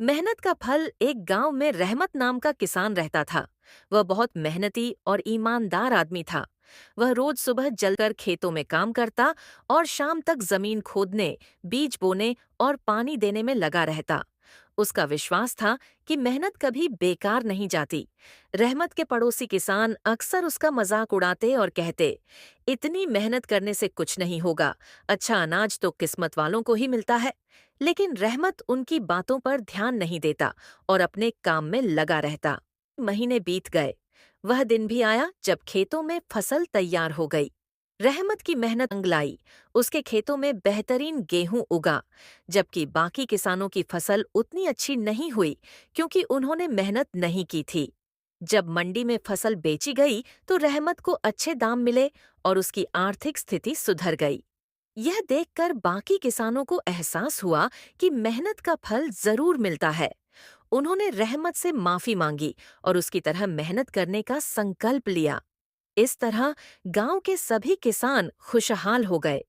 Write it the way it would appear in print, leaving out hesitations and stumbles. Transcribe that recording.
मेहनत का फल एक गांव में रहमत नाम का किसान रहता था। वह बहुत मेहनती और ईमानदार आदमी था। वह रोज सुबह जलकर खेतों में काम करता और शाम तक जमीन खोदने, बीज बोने और पानी देने में लगा रहता। उसका विश्वास था कि मेहनत कभी बेकार नहीं जाती। रहमत के पड़ोसी किसान अक्सर उसका मजाक उड़ाते और कहते, इतनी मेहनत करने से कुछ नहीं होगा, अच्छा अनाज तो किस्मत वालों को ही मिलता है। लेकिन रहमत उनकी बातों पर ध्यान नहीं देता और अपने काम में लगा रहता। महीने बीत गए। वह दिन भी आया जब खेतों में फसल तैयार हो गई। रहमत की मेहनत रंग लाई। उसके खेतों में बेहतरीन गेहूं उगा, जबकि बाकी किसानों की फसल उतनी अच्छी नहीं हुई क्योंकि उन्होंने मेहनत नहीं की थी। जब मंडी में फसल बेची गई तो रहमत को अच्छे दाम मिले और उसकी आर्थिक स्थिति सुधर गई। यह देखकर बाकी किसानों को एहसास हुआ कि मेहनत का फल जरूर मिलता है। उन्होंने रहमत से माफी मांगी और उसकी तरह मेहनत करने का संकल्प लिया। इस तरह गांव के सभी किसान खुशहाल हो गए।